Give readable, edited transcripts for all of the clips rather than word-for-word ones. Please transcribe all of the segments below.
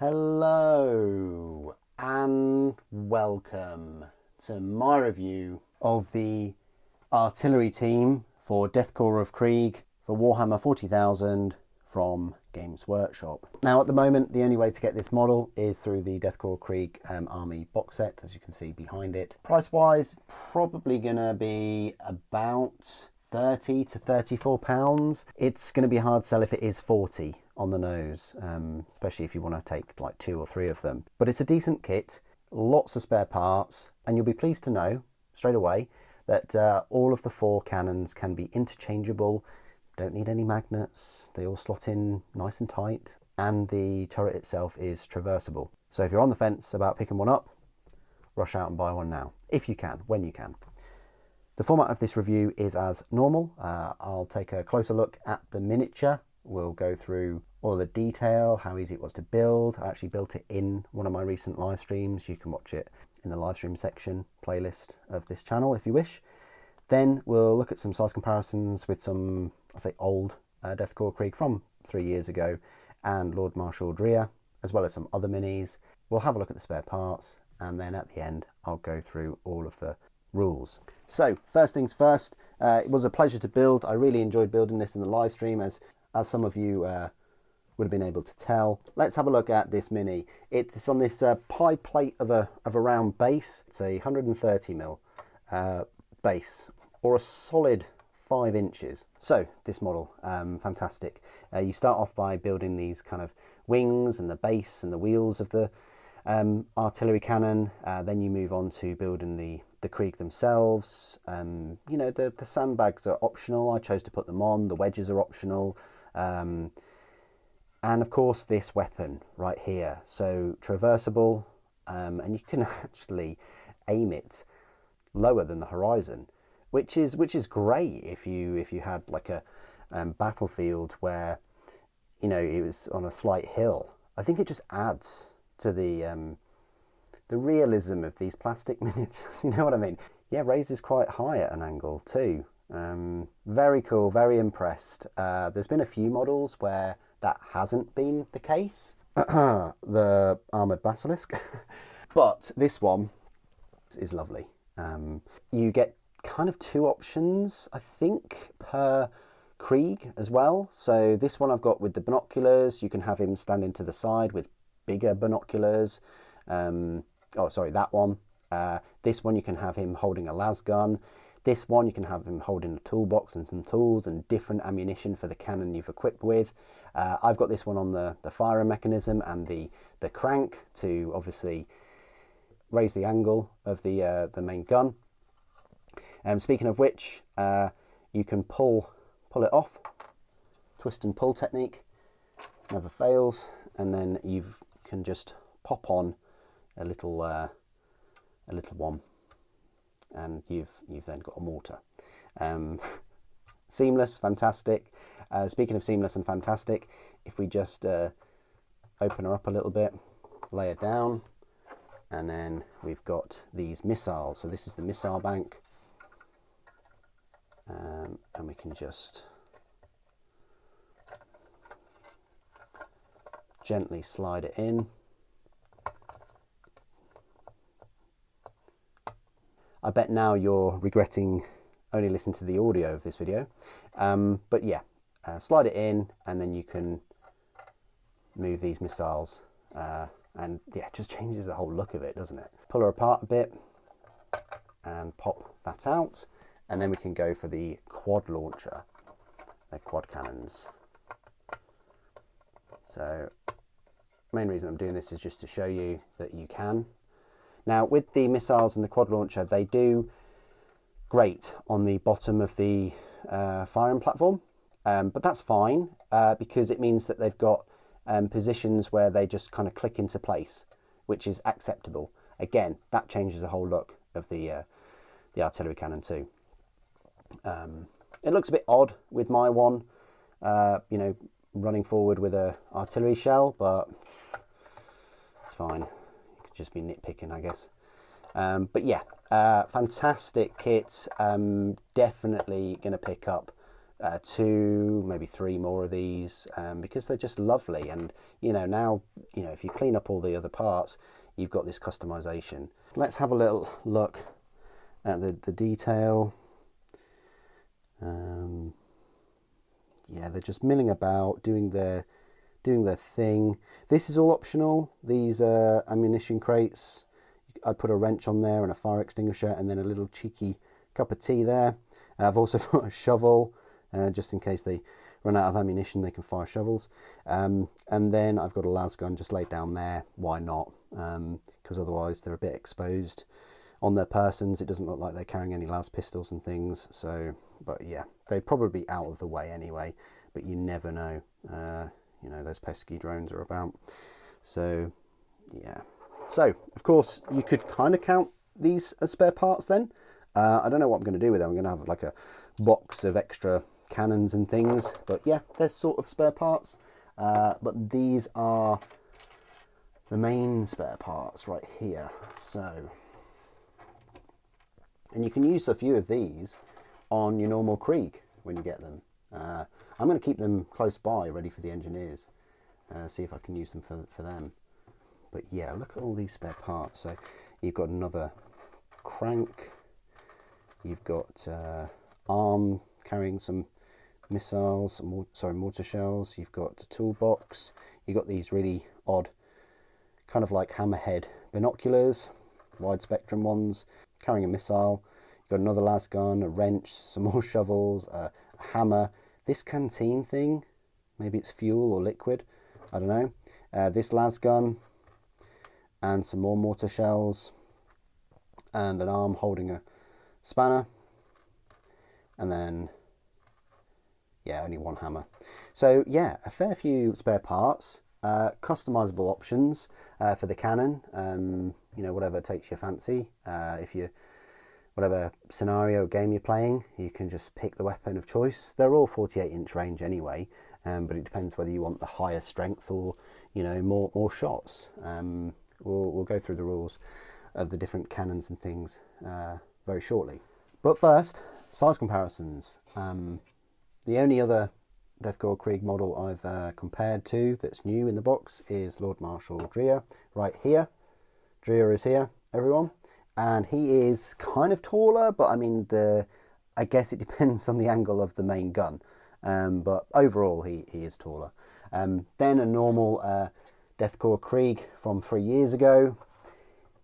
Hello and welcome to my review of the artillery team for Death Corps of Krieg for Warhammer 40,000 from Games Workshop. Now at the moment the only way to get this model is through the Death Corps Krieg Army box set, as you can see behind it. Price wise probably gonna be about £30 to £34. It's going to be a hard sell if it is 40 on the nose, especially if you want to take like 2 or 3 of them. But it's a decent kit, lots of spare parts, and you'll be pleased to know straight away that all of the 4 cannons can be interchangeable. Don't need any magnets, they all slot in nice and tight, and the turret itself is traversable. So if you're on the fence about picking one up, rush out and buy one now, if you can, when you can. The format of this review is as normal. I'll take a closer look at the miniature. We'll go through all the detail, how easy it was to build. I actually built it in one of my recent live streams. You can watch it in the live stream section playlist of this channel if you wish. Then we'll look at some size comparisons with some, I say old Death Corps Krieg from 3 years ago and Lord Marshal Drea, as well as some other minis. We'll have a look at the spare parts, and then at the end I'll go through all of the rules. So first things first, it was a pleasure to build. I really enjoyed building this in the live stream, as some of you would have been able to tell. Let's have a look at this mini. It's on this pie plate of a round base. It's a 130mm base, or a solid 5 inches. So this model, fantastic. You start off by building these kind of wings and the base and the wheels of the artillery cannon. Then you move on to building the Krieg themselves. You know, the sandbags are optional. I chose to put them on. The wedges are optional. And of course this weapon right here. So traversable, and you can actually aim it lower than the horizon, which is great if you had like a battlefield where, you know, it was on a slight hill. I think it just adds to the realism of these plastic miniatures, you know what I mean? Yeah, raises quite high at an angle too. Very cool, very impressed. There's been a few models where that hasn't been the case. The Armoured Basilisk. But this one is lovely. You get kind of 2 options, I think, per Krieg as well. So this one I've got with the binoculars. You can have him standing to the side with bigger binoculars. Oh, sorry, that one. This one you can have him holding a las gun. This one you can have him holding a toolbox and some tools and different ammunition for the cannon you've equipped with. I've got this one on the firing mechanism and the crank to obviously raise the angle of the main gun. Speaking of which, you can pull it off. Twist and pull technique never fails, and then you can just pop on a little one, and you've then got a mortar. Seamless, fantastic. Speaking of seamless and fantastic, if we just open her up a little bit, lay her down, and then we've got these missiles. So this is the missile bank, and we can just gently slide it in. I bet now you're regretting only listening to the audio of this video. But yeah, slide it in, and then you can move these missiles. And yeah, it just changes the whole look of it, doesn't it? Pull her apart a bit and pop that out. And then we can go for the quad launcher, the quad cannons. So main reason I'm doing this is just to show you that you can. Now with the missiles and the quad launcher, they do great on the bottom of the firing platform, but that's fine because it means that they've got positions where they just kind of click into place, which is acceptable. Again, that changes the whole look of the artillery cannon too. It looks a bit odd with my one, you know, running forward with a artillery shell, but it's fine. You could just be nitpicking, I guess. But yeah, fantastic kit. Definitely going to pick up 2, maybe 3 more of these, because they're just lovely. And now if you clean up all the other parts, you've got this customization. Let's have a little look at the detail. Yeah, they're just milling about, doing their thing. This is all optional. These ammunition crates, I put a wrench on there and a fire extinguisher, and then a little cheeky cup of tea there. I've also put a shovel, just in case they run out of ammunition, they can fire shovels. And then I've got a las gun just laid down there. Why not? Because otherwise they're a bit exposed on their persons. It doesn't look like they're carrying any las pistols and things. So, but yeah, they'd probably be out of the way anyway, but you never know. Those pesky drones are about. So yeah. So of course you could kind of count these as spare parts then. I don't know what I'm going to do with them. I'm going to have like a box of extra cannons and things, but yeah, they're sort of spare parts. But these are the main spare parts right here. So, and you can use a few of these on your normal Krieg when you get them. I'm going to keep them close by, ready for the engineers. See if I can use them for them. But yeah, look at all these spare parts. So you've got another crank. You've got arm carrying some missiles, mortar shells. You've got a toolbox. You've got these really odd, kind of like hammerhead binoculars, wide spectrum ones, carrying a missile. You've got another las gun, a wrench, some more shovels, a hammer. This canteen thing, maybe it's fuel or liquid, I don't know. This las gun, and some more mortar shells, and an arm holding a spanner, and then yeah, only one hammer. So yeah, a fair few spare parts, customizable options for the cannon. Whatever takes your fancy. Whatever scenario or game you're playing, you can just pick the weapon of choice. They're all 48-inch range anyway, but it depends whether you want the higher strength or more shots. We'll go through the rules of the different cannons and things very shortly. But first, size comparisons. The only other Death Korps Krieg model I've compared to that's new in the box is Lord Marshal Dreer, right here. Dreer is here, everyone. And he is kind of taller, but I mean, I guess it depends on the angle of the main gun. But overall, he is taller. Then a normal Death Korps Krieg from 3 years ago.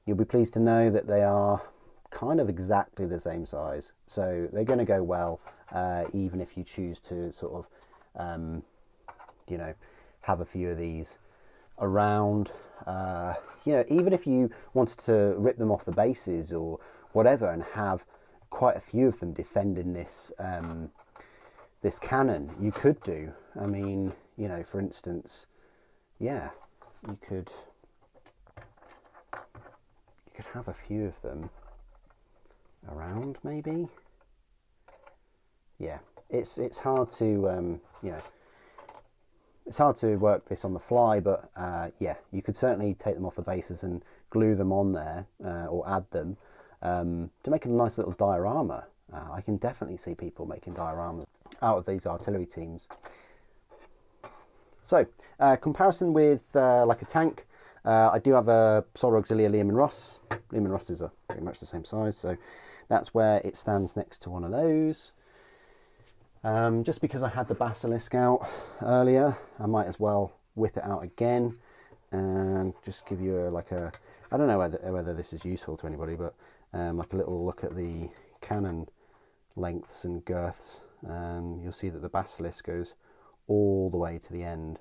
You'll be pleased to know that they are kind of exactly the same size. So they're going to go well, even if you choose to sort of, have a few of these around. Even if you wanted to rip them off the bases or whatever and have quite a few of them defending this this cannon, you could do. I mean, for instance, yeah, you could have a few of them around, maybe. Yeah, it's hard to it's hard to work this on the fly, but yeah, you could certainly take them off the bases and glue them on there, or add them to make a nice little diorama. I can definitely see people making dioramas out of these artillery teams. So, comparison with like a tank, I do have a Solar Auxilia Lehman Russ. Lehman Russes are pretty much the same size, so that's where it stands next to one of those. Just because I had the Basilisk out earlier, I might as well whip it out again and just give you I don't know whether this is useful to anybody, but like a little look at the cannon lengths and girths. You'll see that the Basilisk goes all the way to the end.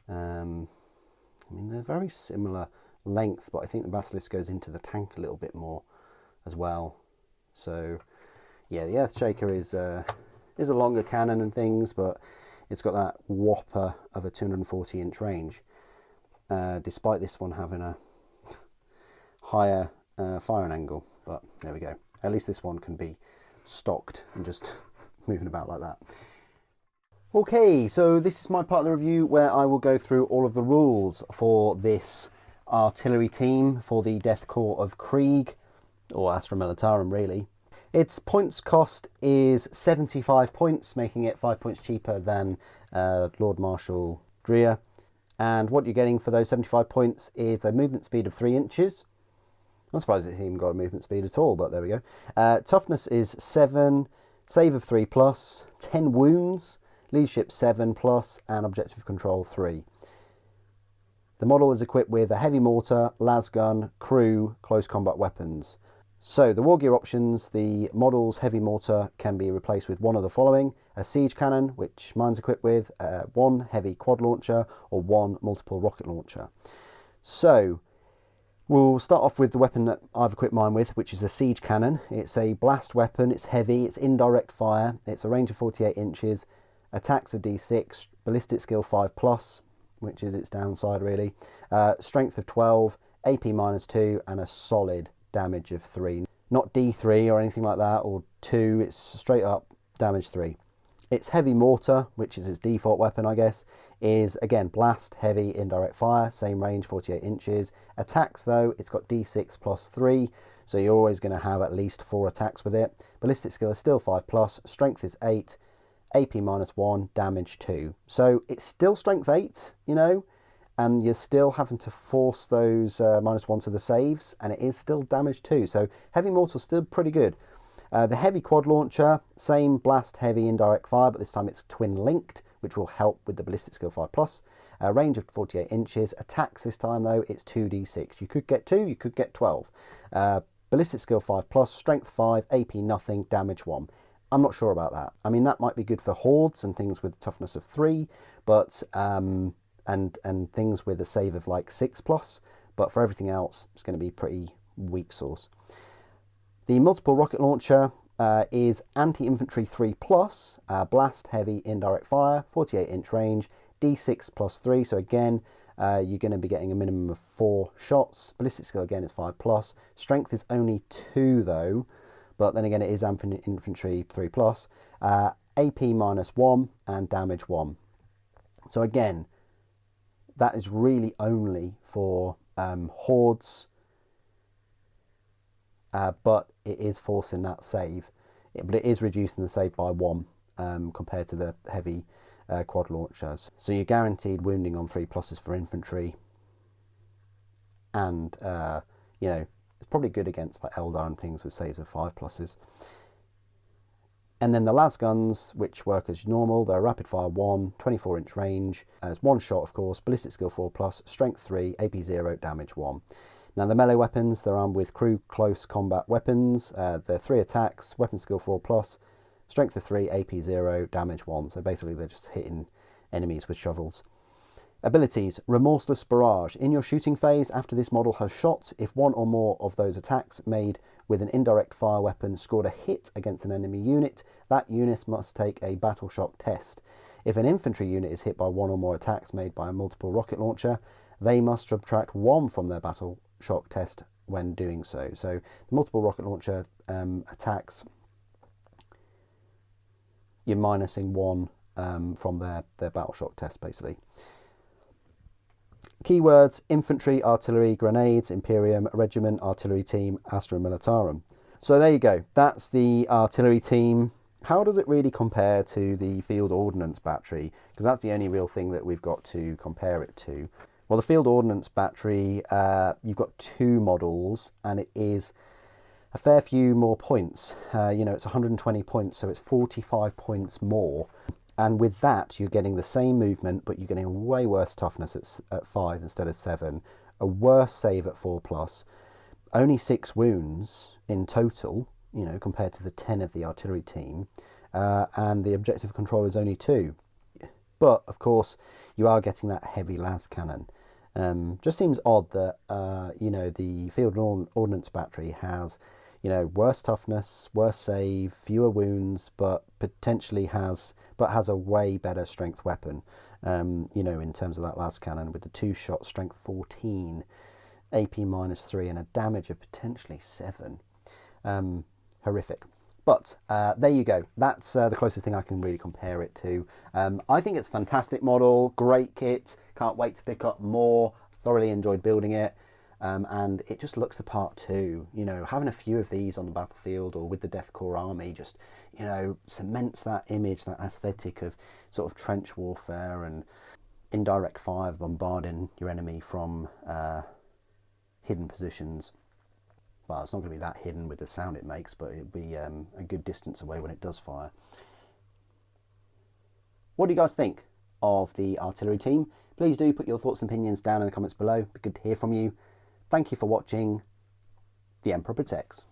I mean, they're very similar length, but I think the Basilisk goes into the tank a little bit more as well. So yeah, the Earthshaker is a longer cannon and things, but it's got that whopper of a 240-inch range, despite this one having a higher firing angle. But there we go. At least this one can be stocked and just moving about like that. Okay, so this is my part of the review where I will go through all of the rules for this artillery team for the Death Korps of Krieg, or Astra Militarum really. Its points cost is 75 points, making it 5 points cheaper than Lord Marshal Dreer. And what you're getting for those 75 points is a movement speed of 3 inches. I'm surprised it even got a movement speed at all, but there we go. Toughness is 7, save of 3+, 10 wounds, leadership 7+, and objective control 3. The model is equipped with a heavy mortar, lasgun, crew, close combat weapons. So the war gear options, the model's heavy mortar can be replaced with one of the following: a siege cannon, which mine's equipped with, one heavy quad launcher, or one multiple rocket launcher. So we'll start off with the weapon that I've equipped mine with, which is a siege cannon. It's a blast weapon, it's heavy, it's indirect fire, it's a range of 48 inches, attacks a d6, ballistic skill 5+, which is its downside really, strength of 12, AP -2, and a solid damage of 3. Not D3 or anything like that, or 2, it's straight up damage 3. Its heavy mortar, which is its default weapon I guess, is again blast, heavy, indirect fire, same range, 48 inches. Attacks though, it's got D6 +3, so you're always going to have at least 4 attacks with it. Ballistic skill is still 5+, strength is 8, AP -1, damage 2. So it's still strength 8, you know, and you're still having to force those -1 to the saves, and it is still damage 2. So heavy mortar's still pretty good. The heavy quad launcher, same blast, heavy, indirect fire, but this time it's twin linked, which will help with the ballistic skill 5+. Range of 48 inches. Attacks this time though, it's 2d6. You could get 2, you could get 12. Ballistic skill 5+, strength 5, AP nothing, damage 1. I'm not sure about that. I mean, that might be good for hordes and things with toughness of 3, but and things with a save of like 6+, but for everything else, it's going to be pretty weak sauce. The multiple rocket launcher is anti-infantry 3+, blast, heavy, indirect fire, 48-inch range, D6 +3. So again, you're going to be getting a minimum of 4 shots. Ballistic skill again is 5+. Strength is only 2 though, but then again it is infantry 3+. AP -1 and damage 1. So again, that is really only for hordes, but it is forcing that save. But it is reducing the save by 1 compared to the heavy quad launchers. So you're guaranteed wounding on 3+ for infantry, and you know, it's probably good against like Eldar and things with saves of 5+. And then the lasguns, which work as normal, they're rapid fire 1, 24-inch range, it's 1 shot of course, ballistic skill 4+, strength 3, AP 0, damage 1. Now the melee weapons, they're armed with crew close combat weapons, they're 3 attacks, weapon skill 4+, strength of 3, AP 0, damage 1. So basically they're just hitting enemies with shovels. Abilities: Remorseless Barrage. In your shooting phase, after this model has shot, if one or more of those attacks made with an indirect fire weapon scored a hit against an enemy unit, that unit must take a battle shock test. If an infantry unit is hit by 1 or more attacks made by a multiple rocket launcher, they must subtract 1 from their battle shock test when doing so. So the multiple rocket launcher attacks, you're minusing 1 from their battle shock test basically. Keywords: infantry, artillery, grenades, Imperium, regiment, artillery team, Astra Militarum. So there you go, that's the artillery team. How does it really compare to the field ordnance battery? Because that's the only real thing that we've got to compare it to. Well, the field ordnance battery, you've got 2 models, and it is a fair few more points. You know, it's 120 points, so it's 45 points more. And with that, you're getting the same movement, but you're getting a way worse toughness at 5 instead of 7, a worse save at 4+, only 6 wounds in total, you know, compared to the 10 of the artillery team, and the objective control is only 2. But, of course, you are getting that heavy las cannon. Just seems odd that, you know, the field ordnance battery has, you know, worse toughness, worse save, fewer wounds, but potentially has a way better strength weapon, you know, in terms of that las cannon with the 2-shot strength 14, AP -3, and a damage of potentially 7. Horrific. But there you go. That's the closest thing I can really compare it to. I think it's a fantastic model, great kit. Can't wait to pick up more. Thoroughly enjoyed building it. and it just looks the part too. You know, having a few of these on the battlefield or with the Death Corps army just, you know, cements that image, that aesthetic of sort of trench warfare and indirect fire, bombarding your enemy from hidden positions. Well, it's not going to be that hidden with the sound it makes, but it'll be a good distance away when it does fire. What do you guys think of the artillery team? Please do put your thoughts and opinions down in the comments below. It'd be good to hear from you. Thank you for watching. The Emperor Protects.